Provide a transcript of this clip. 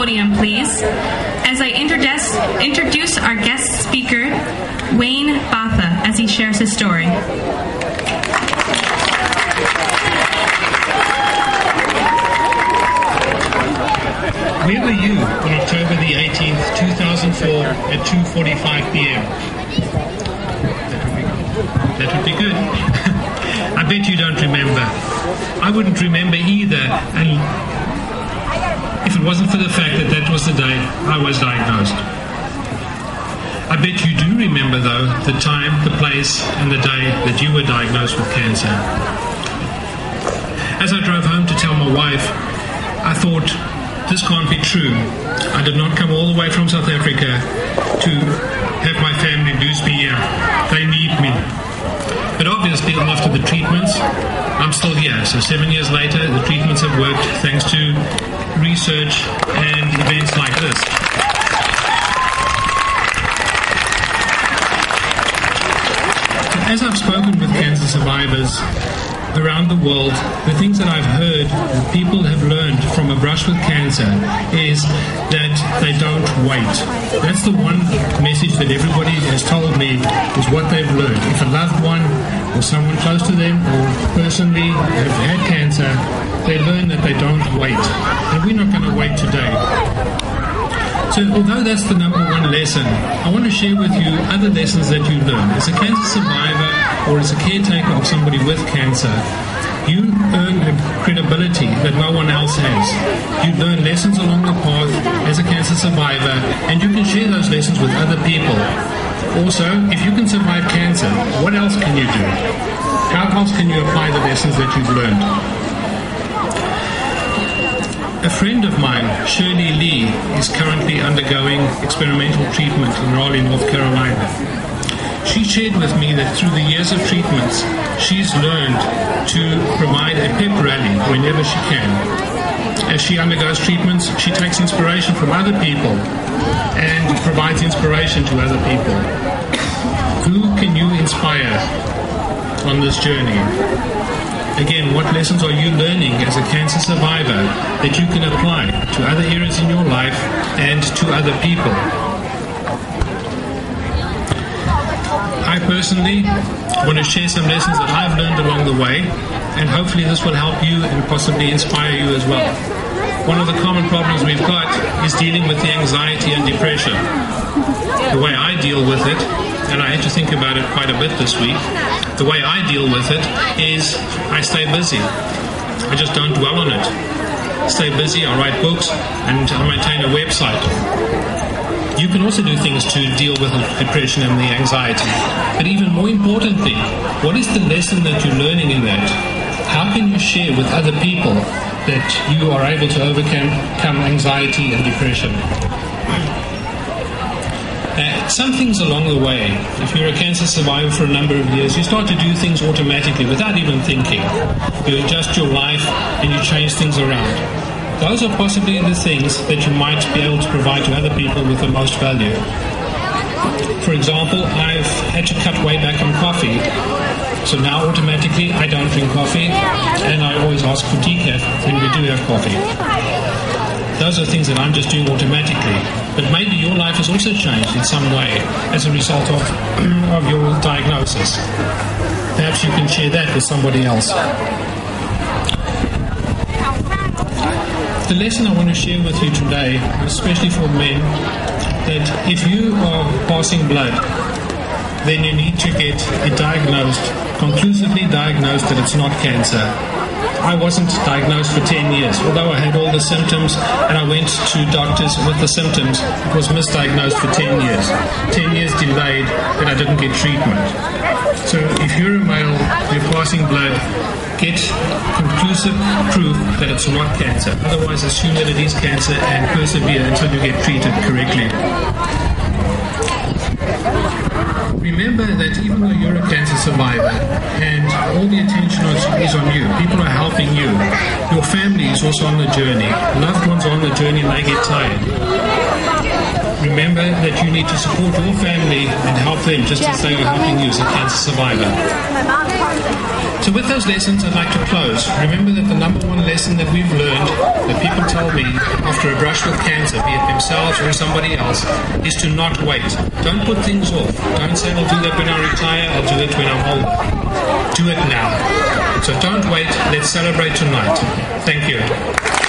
podium, please, as I introduce our guest speaker, Botha, as he shares his story. Where were you on October the 18th, 2004 at 2:45 p.m.? That would be good. I bet you don't remember. I wouldn't remember either, and if it wasn't for the fact that that was the day I was diagnosed. I bet you do remember, though, the time, the place, and the day that you were diagnosed with cancer. As I drove home to tell my wife, I thought, this can't be true. I did not come all the way from South Africa to have my family lose me here. They need me. But obviously, after the treatments, I'm still here. So 7 years later, the treatments have worked thanks to research and events like this. As I've spoken with cancer survivors around the world, the things that I've heard that people have learned from a brush with cancer is that they don't wait. That's the one message that everybody has told me is what they've learned. If a loved one or someone close to them or personally have had cancer, they learn that they don't wait. And we're not going to wait today. So although that's the number one lesson, I want to share with you other lessons that you learn. As a cancer survivor or as a caretaker of somebody with cancer, you earn a credibility that no one else has. You learn lessons along the path as a cancer survivor, and you can share those lessons with other people. Also, if you can survive cancer, what else can you do? How else can you apply the lessons that you've learned? A friend of mine, Shirley Lee, is currently undergoing experimental treatment in Raleigh, North Carolina. She shared with me that through the years of treatments, she's learned to provide a pep rally whenever she can. As she undergoes treatments, she takes inspiration from other people and provides inspiration to other people. Who can you inspire on this journey? Again, what lessons are you learning as a cancer survivor that you can apply to other areas in your life and to other people? I personally want to share some lessons that I've learned along the way, and hopefully this will help you and possibly inspire you as well. One of the common problems we've got is dealing with the anxiety and depression. The way I deal with it, and I had to think about it quite a bit this week, the way I deal with it is I stay busy. I just don't dwell on it. Stay busy, I write books, and I maintain a website. You can also do things to deal with the depression and the anxiety. But even more importantly, what is the lesson that you're learning in that? How can you share with other people that you are able to overcome anxiety and depression? Some things along the way, if you're a cancer survivor for a number of years, you start to do things automatically without even thinking. You adjust your life and you change things around. Those are possibly the things that you might be able to provide to other people with the most value. For example, I've had to cut way back on coffee. So now automatically I don't drink coffee and I always ask for decaf when we do have coffee. Those are things that I'm just doing automatically. But maybe your life has also changed in some way as a result of your diagnosis. Perhaps you can share that with somebody else. The lesson I want to share with you today, especially for men, that if you are passing blood, then you need to get it diagnosed, conclusively diagnosed that it's not cancer. I wasn't diagnosed for 10 years. Although I had all the symptoms and I went to doctors with the symptoms, it was misdiagnosed for 10 years. 10 years delayed and I didn't get treatment. So if you're a male, you're passing blood, get conclusive proof that it's not cancer. Otherwise, assume that it is cancer and persevere until you get treated correctly. Remember that even though you're a cancer survivor and all the attention is on you, people are helping you, your family is also on the journey, loved ones are on the journey and they get tired. remember that you need to support your family and help them just as they are helping you as a cancer survivor. So with those lessons, I'd like to close. Remember that the number one lesson that we've learned, that people tell me after a brush with cancer, be it themselves or somebody else, is to not wait. Don't put things off. Don't say, I'll do that when I retire, I'll do it when I'm older. Do it now. So don't wait, let's celebrate tonight. Thank you.